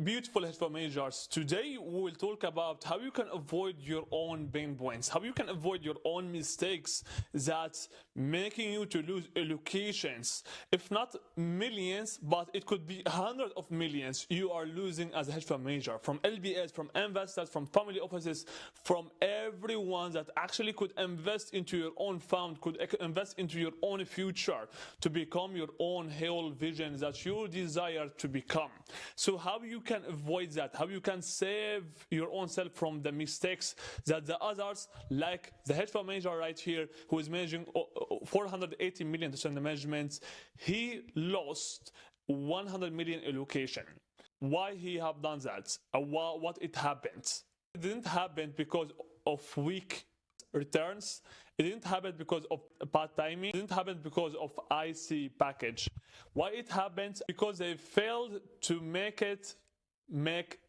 Beautiful hedge fund managers. Today we will talk about how you can avoid your own pain points, how you can avoid your own mistakes that's making you to lose allocations, if not millions, but it could be hundreds of millions you are losing as a hedge fund manager, from LBS, from investors, from family offices, from everyone that actually could invest into your own fund, could invest into your own future to become your own whole vision that you desire to become. So how you can avoid that, how you can save your own self from the mistakes that the others, like the hedge fund manager right here who is managing 480 million to the management, he lost 100 million allocation. Why he have done that? What it happened? It didn't happen because of weak returns. It didn't happen because of bad timing. It didn't happen because of IC package. Why it happened? Because they failed to make it make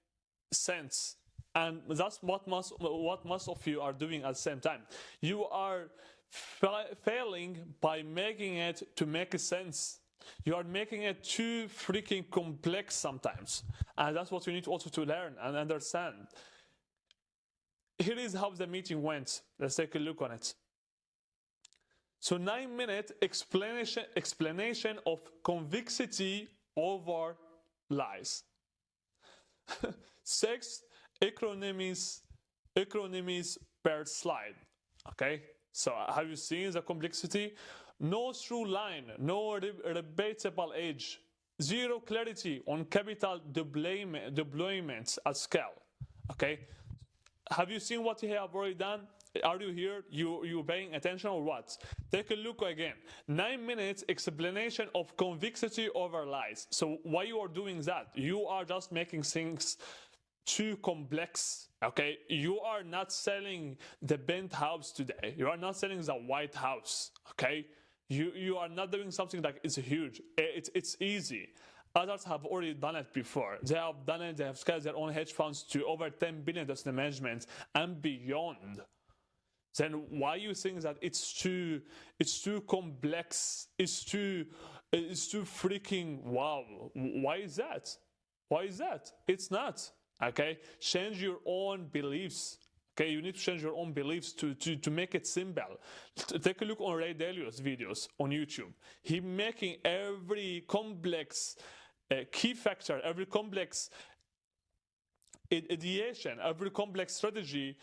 sense. And that's what most of you are doing at the same time. You are failing by making it to make sense. You are making it too freaking complex sometimes. And that's what you need also to learn and understand. Here is how the meeting went. Let's take a look on it. So 9-minute explanation of convexity over lies. 6 acronyms per slide. Okay, so have you seen the complexity? No through line, no repeatable edge, zero clarity on capital deployments at scale. Okay, have you seen what he have already done? Are you here? You paying attention or what? Take a look again. 9 minutes explanation of convexity over lies. So why you are doing that? You are just making things too complex. Okay, you are not selling the penthouse today. You are not selling the White House. Okay, you are not doing something like it's huge. It's easy. Others have already done it before. They have done it. They have scaled their own hedge funds to over 10 billion in management and beyond. Then why you think that it's too complex? It's too freaking wow. Why is that? Why is that? It's not. Okay, change your own beliefs. Okay, you need to change your own beliefs to make it simple. Take a look on Ray Dalio's videos on YouTube. He making every complex key factor, every complex ideation, every complex strategy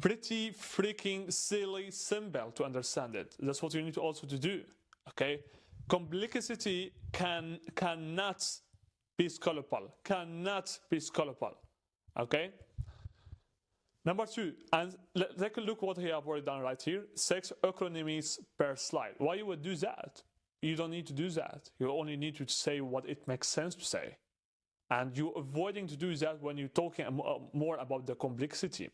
pretty freaking silly simple to understand it. That's what you need also to do. Okay, complexity cannot be scalable. Cannot be scalable. Okay. Number 2, and take a look what he have already done right here. 6 acronyms per slide. Why you would do that? You don't need to do that. You only need to say what it makes sense to say. And you're avoiding to do that when you're talking more about the complexity.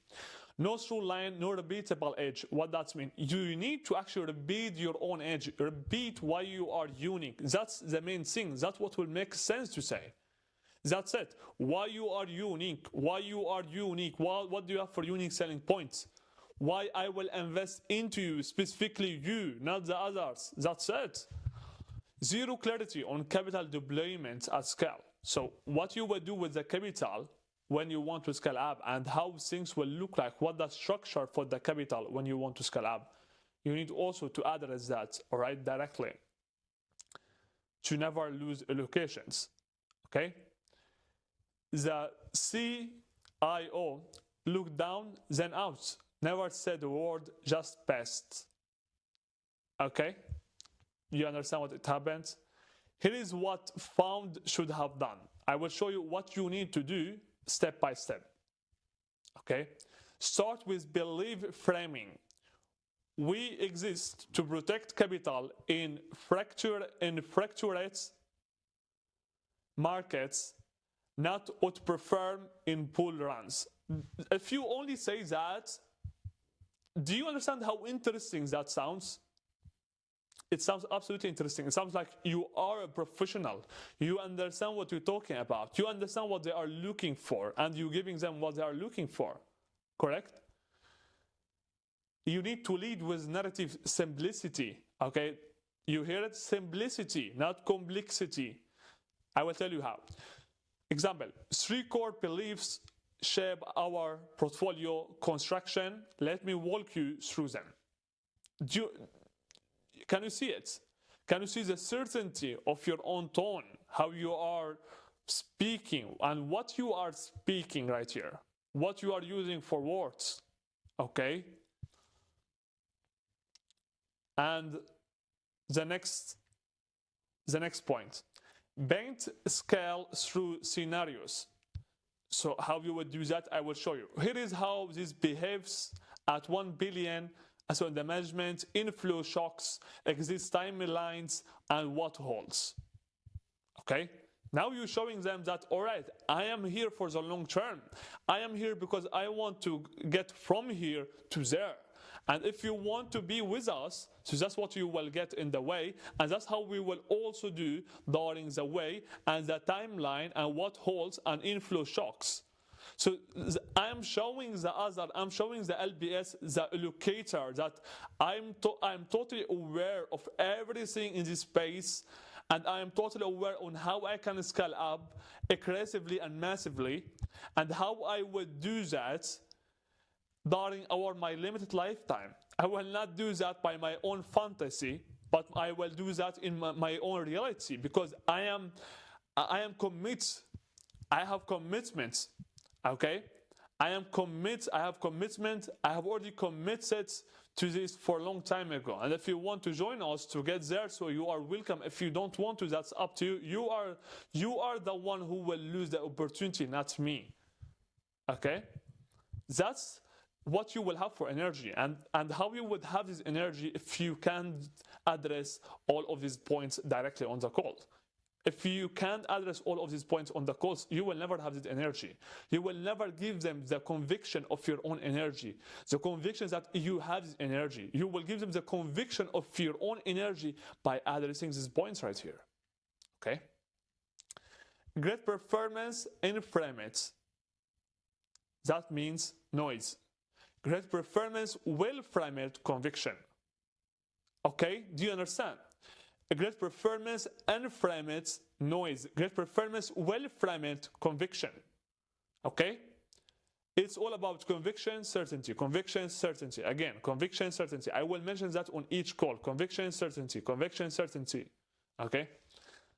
No through line, no repeatable edge. What that means? You need to actually repeat your own edge. Repeat why you are unique. That's the main thing. That's what will make sense to say. That's it. Why you are unique. Why you are unique. What do you have for unique selling points? Why I will invest into you, specifically you, not the others. That's it. Zero clarity on capital deployment at scale. So what you will do with the capital when you want to scale up and how things will look like, what the structure for the capital when you want to scale up. You need also to address that, all right, directly, to never lose allocations. Okay. The CIO looked down, then out. Never said a word, just passed. Okay? You understand what it happened? Here is what found should have done. I will show you what you need to do step by step. Okay? Start with belief framing. We exist to protect capital in fractured markets, not outperform in bull runs. If you only say that, do you understand how interesting that sounds? It sounds absolutely interesting. It sounds like you are a professional. You understand what you're talking about. You understand what they are looking for, and you're giving them what they are looking for. Correct? You need to lead with narrative simplicity. Okay? You hear it? Simplicity, not complexity. I will tell you how. Example, 3 core beliefs shape our portfolio construction. Let me walk you through them. Can you see it? Can you see the certainty of your own tone, how you are speaking and what you are speaking right here, what you are using for words, okay? And the next point, paint scale through scenarios. So how you would do that, I will show you. Here is how this behaves at 1 billion. So the management, inflow shocks, exit timelines, and what holds. Okay? Now you're showing them that, all right, I am here for the long term. I am here because I want to get from here to there. And if you want to be with us, so that's what you will get in the way. And that's how we will also do during the way and the timeline and what holds and inflow shocks. So I'm showing the LBS, the allocator, that I'm totally aware of everything in this space, and I am totally aware on how I can scale up aggressively and massively, and how I would do that during my limited lifetime. I will not do that by my own fantasy, but I will do that in my own reality, because I am committed. I have commitments. Okay, I have commitment. I have already committed to this for a long time ago. And if you want to join us to get there, so you are welcome. If you don't want to, that's up to you. You are the one who will lose the opportunity, not me. Okay, that's what you will have for energy, and how you would have this energy if you can address all of these points directly on the call. If you can't address all of these points on the calls, you will never have this energy. You will never give them the conviction of your own energy, the conviction that you have this energy. You will give them the conviction of your own energy by addressing these points right here. Okay? Great performance in frames. That means noise. Great performance will frame it conviction. Okay? Do you understand? A great performance and frame it noise. Great performance will frame it conviction. Okay? It's all about conviction, certainty. Conviction, certainty. Again, conviction, certainty. I will mention that on each call. Conviction, certainty. Conviction, certainty. Okay?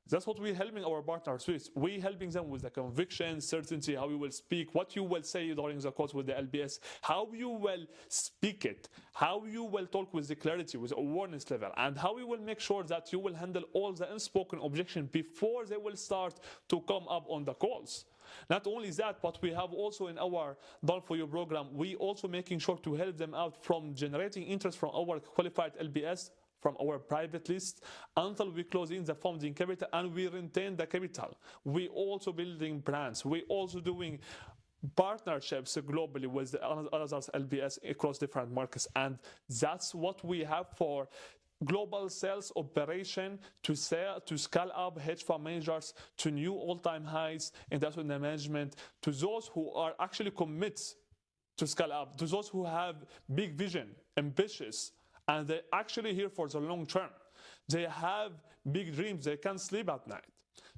That's what we're helping our partners with. We're helping them with the conviction, certainty, how you will speak, what you will say during the calls with the LBS, how you will speak it, how you will talk with the clarity, with awareness level, and how you will make sure that you will handle all the unspoken objection before they will start to come up on the calls. Not only that, but we have also in our Done For You program, we also making sure to help them out from generating interest from our qualified LBS, from our private list, until we close in the funding capital and we retain the capital. We also building brands. We also doing partnerships globally with the others LBS across different markets. And that's what we have for global sales operation to scale up hedge fund managers to new all-time highs in investment management, to those who are actually committed to scale up, to those who have big vision, ambitious, and they're actually here for the long term. They have big dreams. They can't sleep at night.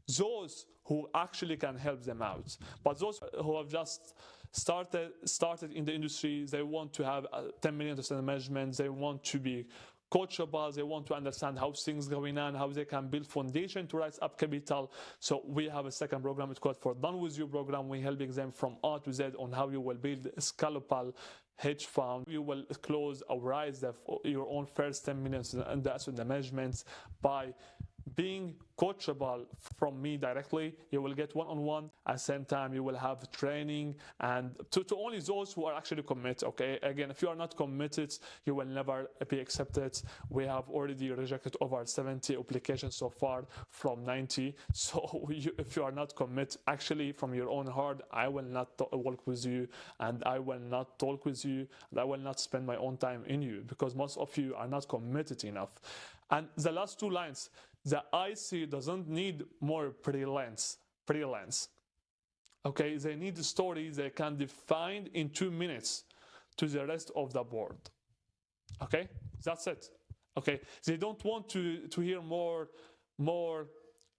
Those who actually can help them out. But those who have just started in the industry, they want to have 10 million to management. They want to be coachable. They want to understand how things going on, how they can build foundation to rise up capital. So we have a second program. It's called for Done With You program. We're helping them from A to Z on how you will build a scalable hedge fund. You will close or rise your own first 10 million in the asset management by being coachable from me directly. You will get one-on-one. At the same time, you will have training, and to only those who are actually committed. Okay, again, if you are not committed, you will never be accepted. We have already rejected over 70 applications so far from 90. So if you are not committed actually from your own heart, I will not work with you, and I will not talk with you, and I will not spend my own time in you, because most of you are not committed enough. And the last 2 lines, the IC doesn't need more brilliance. Okay, they need a story they can define in 2 minutes to the rest of the board. Okay, that's it. Okay, they don't want to hear more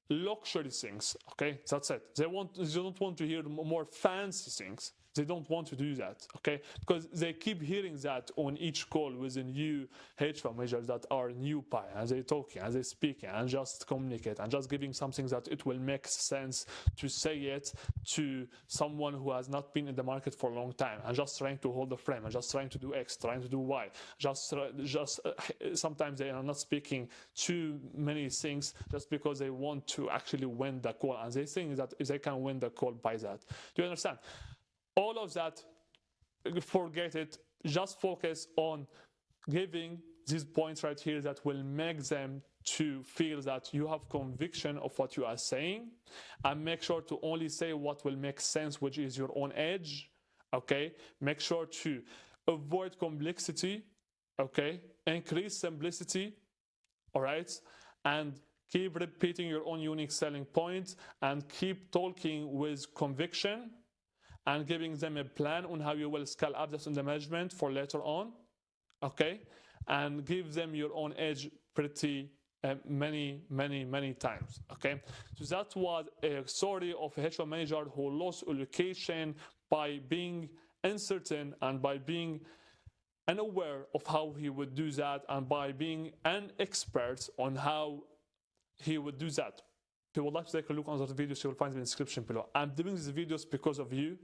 luxury things. Okay, that's it. They don't want to hear more fancy things. They don't want to do that, okay? Because they keep hearing that on each call with a new hedge fund managers that are new pie, and they're talking, and they're speaking, and just communicate, and just giving something that it will make sense to say it to someone who has not been in the market for a long time, and just trying to hold the frame, and just trying to do X, trying to do Y. Sometimes they are not speaking too many things just because they want to actually win the call, and they think that if they can win the call by that. Do you understand? All of that, forget it. Just focus on giving these points right here that will make them to feel that you have conviction of what you are saying, and make sure to only say what will make sense, which is your own edge. Okay, make sure to avoid complexity. Okay, increase simplicity. All right, and keep repeating your own unique selling point, and keep talking with conviction, and giving them a plan on how you will scale up this in the management for later on, okay? And give them your own edge pretty many times, okay? So that was a story of a hedge fund manager who lost allocation by being uncertain and by being unaware of how he would do that, and by being an expert on how he would do that. If you would like to take a look on those videos, you will find them in the description below. I'm doing these videos because of you.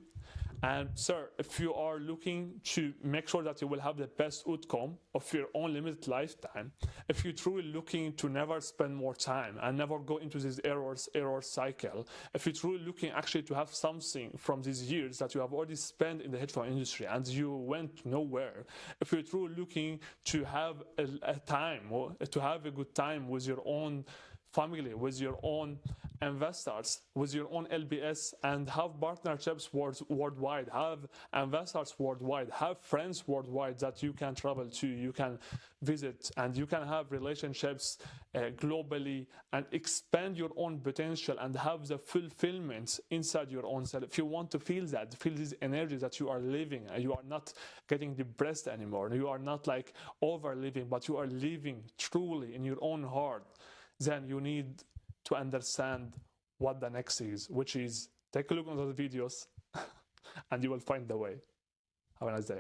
And sir, if you are looking to make sure that you will have the best outcome of your own limited lifetime, if you're truly looking to never spend more time and never go into this error cycle, if you're truly looking actually to have something from these years that you have already spent in the hedge fund industry and you went nowhere, if you're truly looking to have a time, or to have a good time with your own family, with your own investors, with your own LBS, and have partnerships worldwide, have investors worldwide, have friends worldwide that you can travel to, you can visit, and you can have relationships globally, and expand your own potential and have the fulfillment inside your own self. If you want to feel that, feel this energy that you are living, and you are not getting depressed anymore, you are not like over living, but you are living truly in your own heart, then you need to understand what the next is, which is take a look on those videos and you will find the way. Have a nice day.